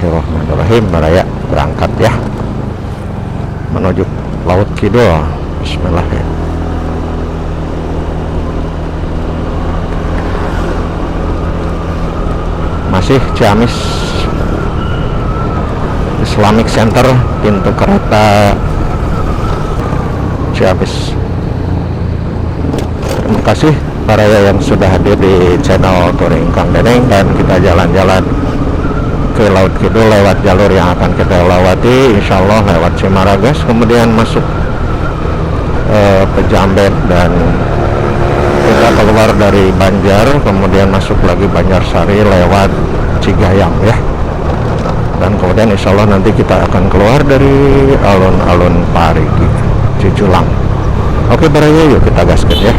Bismillahirrahmanirrahim. Baraya berangkat ya menuju Laut Kidul. Bismillahirrahmanirrahim. Masih Ciamis Islamic Center, pintu kereta Ciamis. Terima kasih baraya yang sudah hadir di channel Touring Kang Deneng, dan kita jalan-jalan ke Laut Kidul lewat jalur yang akan kita lewati, insya Allah lewat Cimaragas, kemudian masuk Pejambet, dan kita keluar dari Banjar, kemudian masuk lagi Banjarsari lewat Cigayam ya, dan kemudian insya Allah nanti kita akan keluar dari alun-alun Parigi Ciculang. Oke baraya, yuk kita gasket ya.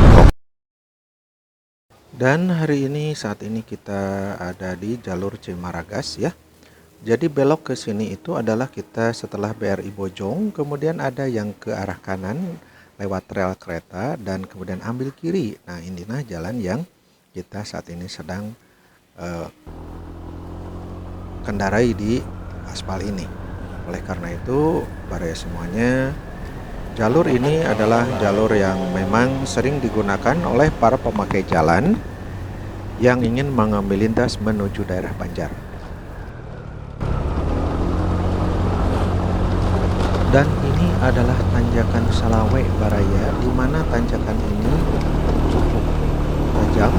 Dan hari ini, saat ini kita ada di jalur Cimaragas ya. Jadi belok ke sini itu adalah kita setelah BRI Bojong, kemudian ada yang ke arah kanan lewat rel kereta, dan kemudian ambil kiri. Nah inilah jalan yang kita saat ini sedang kendarai di aspal ini. Oleh karena itu baraya semuanya, jalur ini adalah jalur yang memang sering digunakan oleh para pemakai jalan yang ingin mengambil lintas menuju daerah Banjar. Dan ini adalah tanjakan Salawe baraya, di mana tanjakan ini cukup tajam,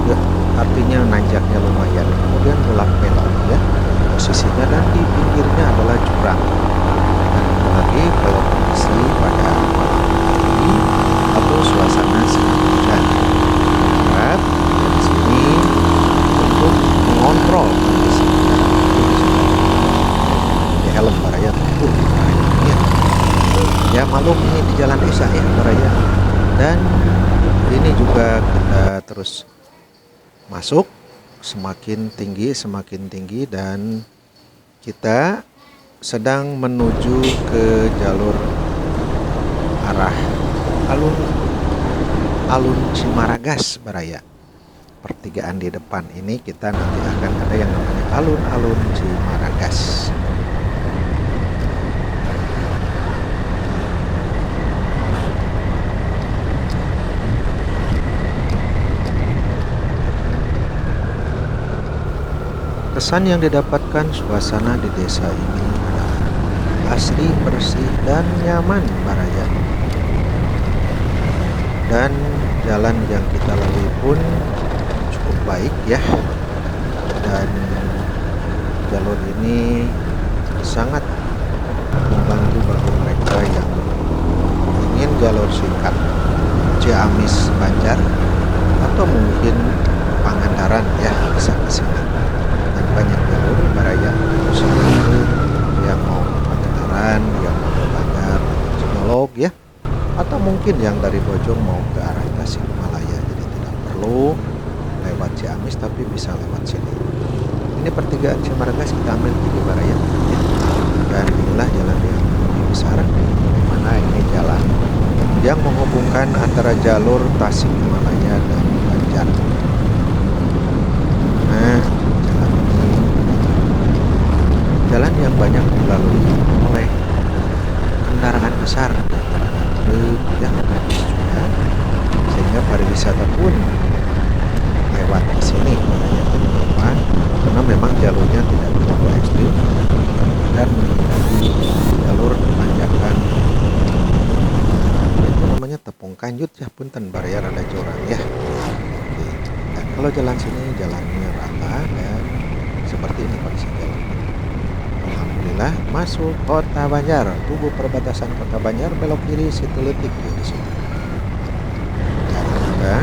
ya, artinya nanjaknya lumayan, kemudian belok-belok ya posisinya, dan di pinggirnya adalah jurang. Dan apalagi kalau kondisi pada pagi atau suasana sedang hujan, harap di sini untuk mengontrol kondisi di helm baraya tentu ya, malum ini di jalan desa ya baraya. Dan ini juga kita terus masuk semakin tinggi, dan kita sedang menuju ke jalur arah alun Cimaragas baraya. Pertigaan di depan ini kita nanti akan ada yang namanya alun-alun Cimaragas. Kesan yang didapatkan suasana di desa ini adalah asri, bersih, dan nyaman baraya. Dan jalan yang kita lalui pun cukup baik ya. Dan jalur ini sangat membantu bagi mereka yang ingin jalur singkat Ciamis Banjar, atau mungkin Pangandaran ya, bisa ke sini. Banyak jalur baraya yang mau ke Pangandaran, yang mau ke Banjar, Cinolog ya, atau mungkin yang dari Bojong mau ke arah Tasikmalaya. Jadi tidak perlu lewat Ciamis, tapi bisa lewat sini. Ini pertigaan Cimaragas, kita ambil kiri baraya ya. Dan inilah jalan yang lebih besar, mana ini jalan yang menghubungkan antara jalur Tasikmalaya dan Banjar. Nah, jalan yang banyak dilalui oleh kendaraan besar, truk yang juga, sehingga pariwisata pun lewat di sini. Kenapa? Karena memang jalurnya tidak terlalu ekstrim dan menjadi jalur tanjakan, itu namanya tepung kanjut ya, punten baraya rada jurang ya. Dan kalau jalan sini jalannya rata dan seperti ini kondisi jalan. Alhamdulillah masuk kota Banjar, tubuh perbatasan kota Banjar, belok kiri situ letik ya di sini. Dan kita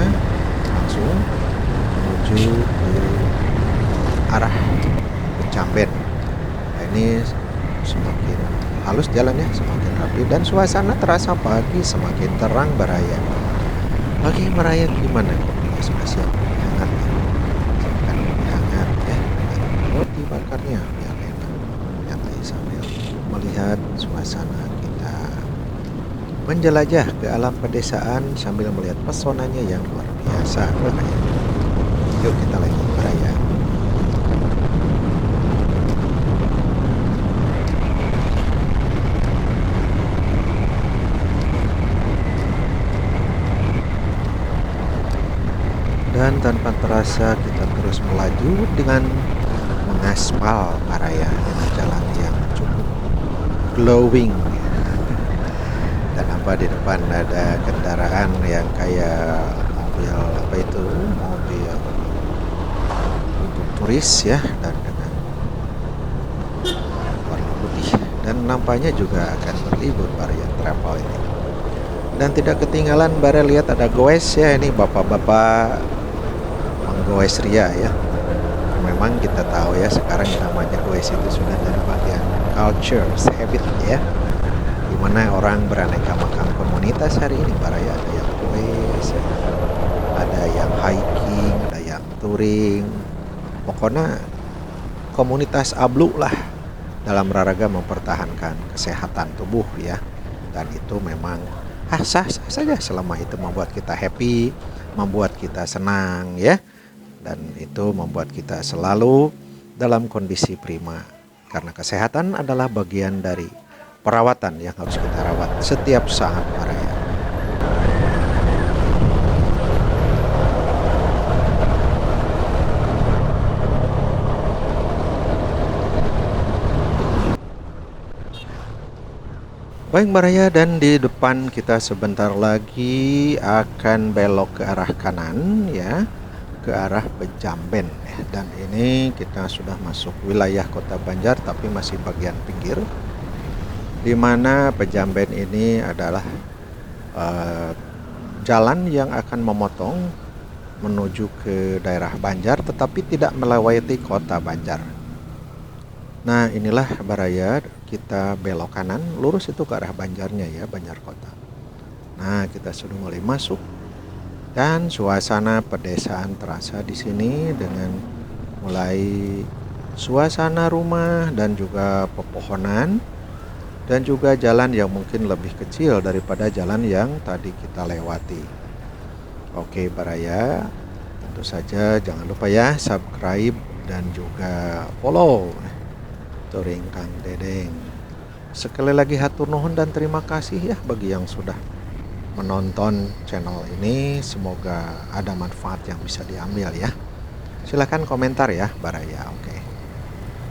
langsung menuju ke arah Pejambet. Nah, ini semakin halus jalannya, semakin rapi, dan suasana terasa pagi semakin terang baraya. Pagi baraya gimana kok? Masih hangat ya. Siapkan kopi hangat ya, roti bakarnya biar enak. Sambil melihat suasana kita menjelajah ke alam pedesaan sambil melihat pesonanya yang luar biasa. Yuk kita lanjut baraya. dan tanpa terasa kita terus melaju dengan mengaspal area dengan jalan yang cukup glowing. Dan nampak di depan ada kendaraan yang kayak mobil apa itu, mobil untuk turis ya, dan dengan warna putih, dan nampaknya juga akan berlibur Baraya Travel ini. Dan tidak ketinggalan Bare lihat ada goes ya, ini bapak-bapak menggoes ria ya. Memang kita tahu ya sekarang namanya goes itu sudah dari bagian culture habit ya, dimana orang beraneka macam komunitas hari ini Baraya. Ada yang goes ya, ada yang hiking, ada yang touring, pokoknya komunitas ablu lah dalam raraga mempertahankan kesehatan tubuh ya. Dan itu memang sah-sah saja selama itu membuat kita happy, membuat kita senang ya. Dan itu membuat kita selalu dalam kondisi prima. Karena kesehatan adalah bagian dari perawatan yang harus kita rawat setiap saat Baraya. Baik Baraya, dan di depan kita sebentar lagi akan belok ke arah kanan ya, ke arah Pejamben ya. Dan ini kita sudah masuk wilayah Kota Banjar tapi masih bagian pinggir, di mana Pejamben ini adalah jalan yang akan memotong menuju ke daerah Banjar tetapi tidak melewati Kota Banjar. Nah inilah Baraya, kita belok kanan lurus itu ke arah Banjarnya ya, Banjar Kota. Nah kita sudah mulai masuk dan suasana pedesaan terasa di sini dengan mulai suasana rumah dan juga pepohonan dan juga jalan yang mungkin lebih kecil daripada jalan yang tadi kita lewati. Oke Baraya, tentu saja jangan lupa ya subscribe dan juga follow Touring Kang Dedeng. Sekali lagi hatur nuhun dan terima kasih ya bagi yang sudah menonton channel ini. Semoga ada manfaat yang bisa diambil ya. Silahkan komentar ya Baraya.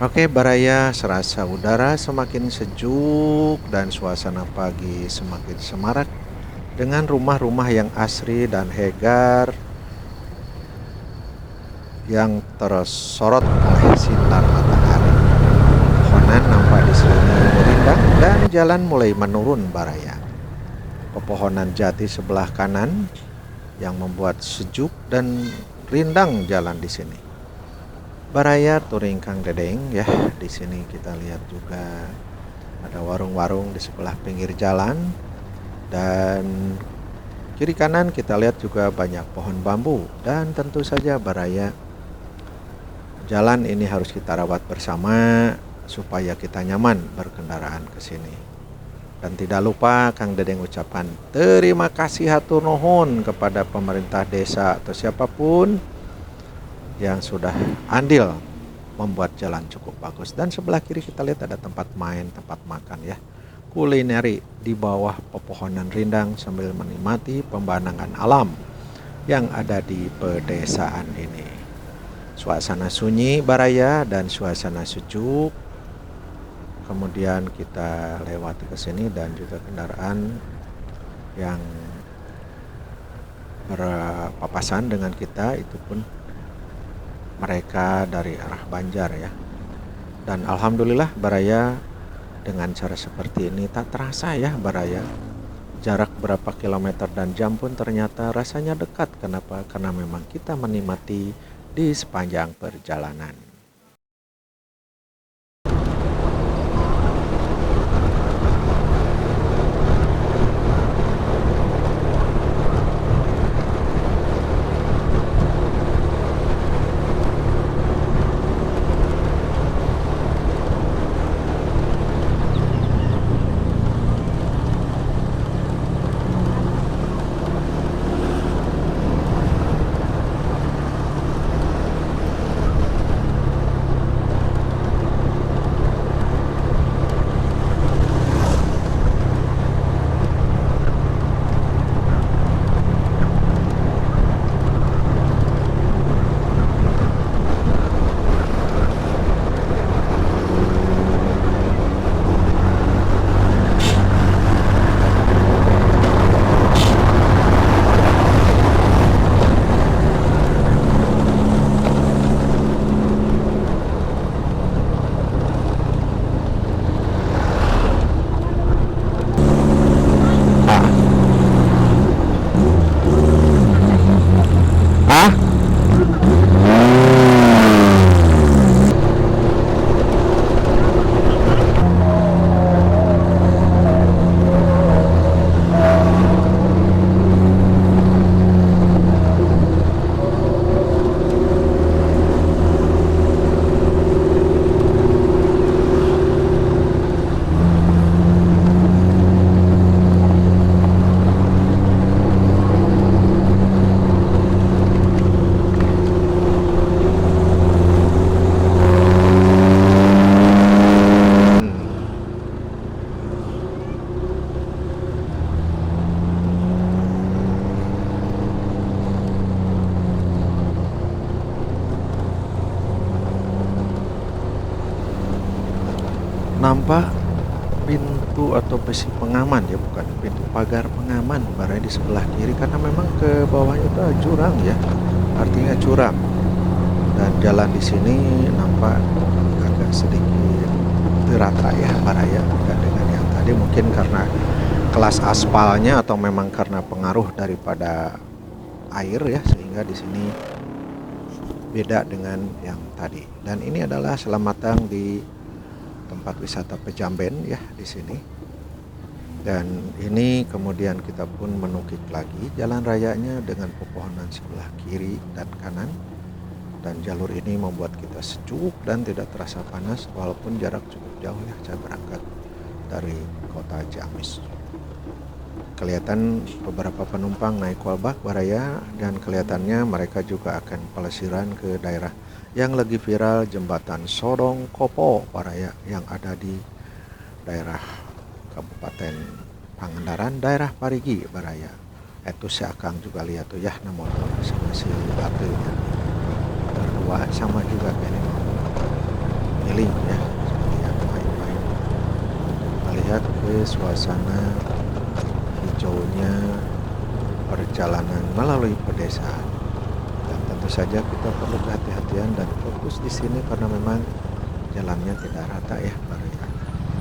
Oke Baraya, serasa udara semakin sejuk dan suasana pagi semakin semarak dengan rumah-rumah yang asri dan hegar yang tersorot oleh sinar matahari. Pohonan nampak di sini merindang dan jalan mulai menurun Baraya. Pepohonan jati sebelah kanan yang membuat sejuk dan rindang jalan di sini. Baraya touring Kang Dedeng ya. Di sini kita lihat juga ada warung-warung di sebelah pinggir jalan, dan kiri kanan kita lihat juga banyak pohon bambu. Dan tentu saja Baraya, jalan ini harus kita rawat bersama supaya kita nyaman berkendaraan ke sini. Dan tidak lupa Kang Dedeng ucapan terima kasih hatur nuhun kepada pemerintah desa atau siapapun yang sudah andil membuat jalan cukup bagus. Dan sebelah kiri kita lihat ada tempat main, tempat makan ya, kulineri di bawah pepohonan rindang sambil menikmati pemandangan alam yang ada di pedesaan ini. Suasana sunyi Baraya dan suasana sejuk. Kemudian kita lewati ke sini dan juga kendaraan yang berpapasan dengan kita itu pun mereka dari arah Banjar ya. Dan alhamdulillah Baraya, dengan cara seperti ini tak terasa ya Baraya, jarak berapa kilometer dan jam pun ternyata rasanya dekat. Kenapa? Karena memang kita menikmati di sepanjang perjalanan. nampak pintu atau besi pengaman ya, bukan pintu, pagar pengaman barangnya di sebelah kiri, karena memang ke bawahnya itu jurang ya, artinya curam. Dan jalan di sini nampak agak sedikit rata ya baraya, beda dengan yang tadi, mungkin karena kelas aspalnya atau memang karena pengaruh daripada air ya, sehingga di sini beda dengan yang tadi. Dan ini adalah selamat datang di tempat wisata Pejamben ya di sini. Dan ini kemudian kita pun menukik lagi jalan rayanya dengan pepohonan sebelah kiri dan kanan. Dan jalur ini membuat kita sejuk dan tidak terasa panas walaupun jarak cukup jauh ya. Saya berangkat dari kota Ciamis. Kelihatan beberapa penumpang naik kolbak baraya, dan kelihatannya mereka juga akan pelesiran ke daerah yang lagi viral, jembatan Sodong Kopo baraya, yang ada di daerah Kabupaten Pangandaran, daerah Parigi baraya. Itu si Akang juga lihat tuh ya, namun sama si Atelnya berdua sama juga ini ngiling ya, lihat main-main, melihat ke suasana hijaunya perjalanan melalui pedesaan. Dan tentu saja kita perlu kehati-hatian dan fokus di sini karena memang jalannya tidak rata ya baraya.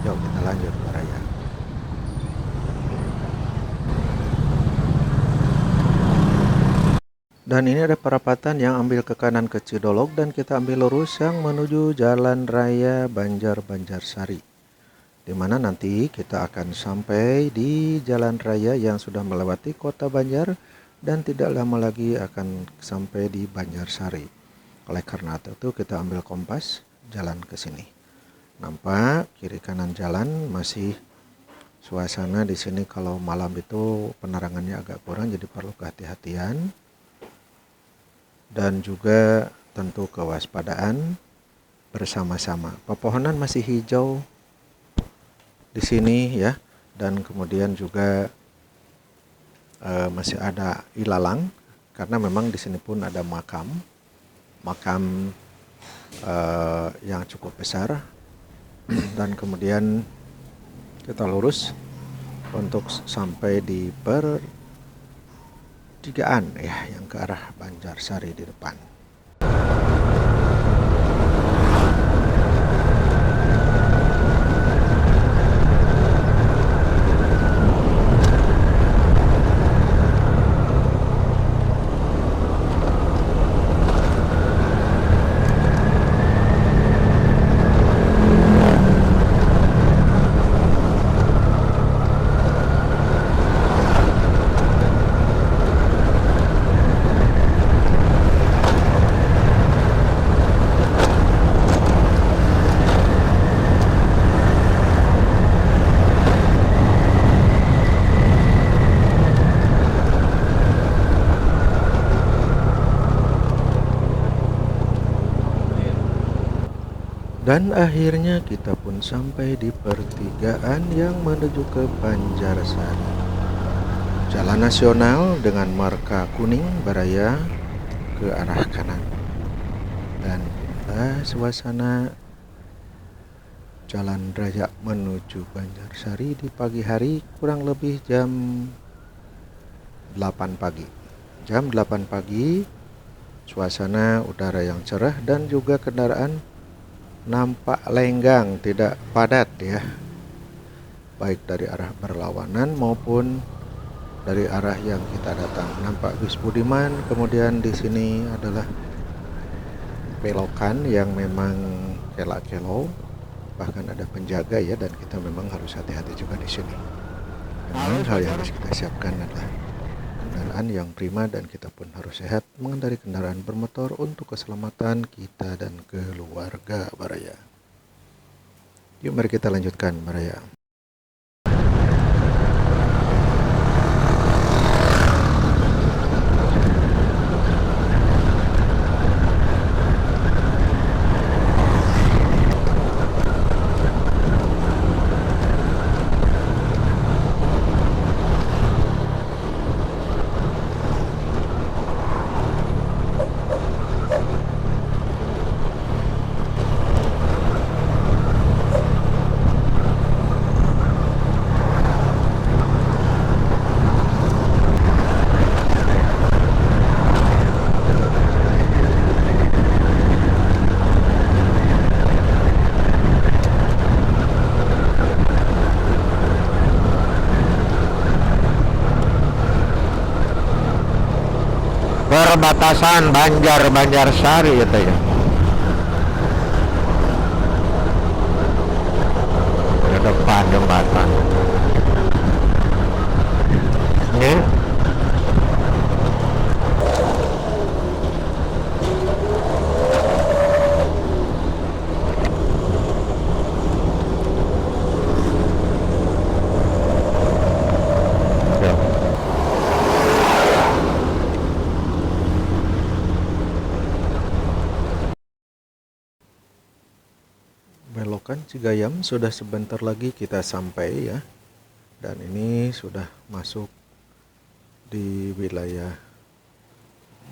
Yuk kita lanjut baraya. Dan ini ada perapatan yang ambil ke kanan ke Cidolog, dan kita ambil lurus yang menuju Jalan Raya Banjar-Banjarsari, di mana nanti kita akan sampai di jalan raya yang sudah melewati kota Banjar dan tidak lama lagi akan sampai di Banjarsari. Oleh karena itu kita ambil kompas jalan ke sini. Nampak kiri kanan jalan masih suasana di sini kalau malam itu penerangannya agak kurang, jadi perlu kehati-hatian dan juga tentu kewaspadaan bersama-sama. Pepohonan masih hijau di sini ya, dan kemudian juga masih ada ilalang karena memang di sini pun ada makam yang cukup besar. Dan kemudian kita lurus untuk sampai di pertigaan ya, yang ke arah Banjarsari di depan. Dan akhirnya kita pun sampai di pertigaan yang menuju ke Banjarsari. Jalan nasional dengan marka kuning baraya ke arah kanan. Dan suasana jalan raya menuju Banjarsari di pagi hari, kurang lebih jam 8 pagi. Jam 8 pagi, suasana udara yang cerah dan juga kendaraan nampak lenggang, tidak padat ya, baik dari arah berlawanan maupun dari arah yang kita datang. Nampak bis Budiman, kemudian di sini adalah belokan yang memang kelak-kelo, bahkan ada penjaga ya, dan kita memang harus hati-hati juga di sini. Memang hal yang harus kita siapkan adalah kendaraan yang prima, dan kita pun harus sehat mengendarai kendaraan bermotor untuk keselamatan kita dan keluarga baraya. Yuk mari kita lanjutkan baraya. perbatasan Banjarsari itu ya. Di depan jembatan. Ini belokan Cigayam, sudah sebentar lagi kita sampai ya. Dan ini sudah masuk di wilayah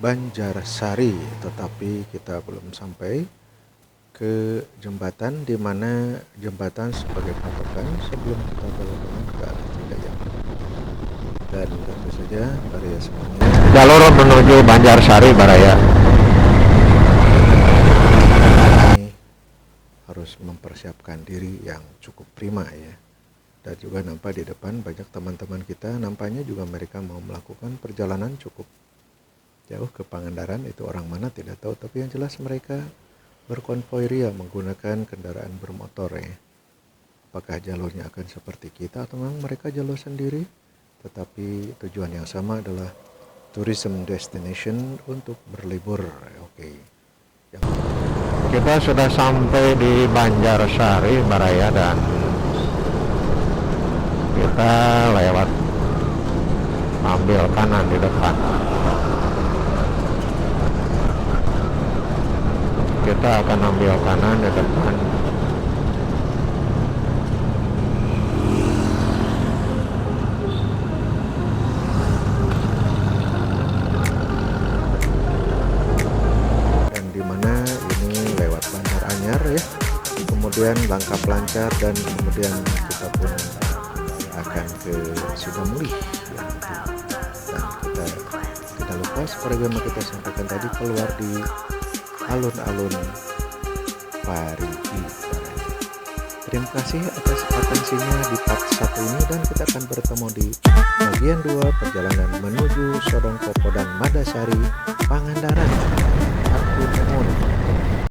Banjarsari, tetapi kita belum sampai ke jembatan, di mana jembatan sebagai patokan sebelum kita belok ke arah Cigayam. Dan tentu saja Baraya semuanya, jalur menuju Banjarsari Baraya harus mempersiapkan diri yang cukup prima ya. Dan juga nampak di depan banyak teman-teman kita, nampaknya juga mereka mau melakukan perjalanan cukup jauh ke Pangandaran. Itu orang mana tidak tahu, tapi yang jelas mereka berkonvoi ria menggunakan kendaraan bermotor ya. Apakah jalurnya akan seperti kita atau memang mereka jalur sendiri, tetapi tujuan yang sama adalah tourism destination untuk berlibur. Oke. Kita sudah sampai di Banjarsari Baraya dan kita lewat ambil kanan di depan. Kita akan ambil kanan di depan. Dan dimana ini lewat Bandar Anyar ya. Kemudian Langkap Lancar dan kemudian kita pun akan ke Sukamuli ya. Dan kita tidak lupa seperti yang kita sampaikan tadi, keluar di alun-alun Parigi. Terima kasih atas atensinya di part 1 ini, dan kita akan bertemu di bagian 2 perjalanan menuju Sodong Popo dan Madasari, Pangandaran.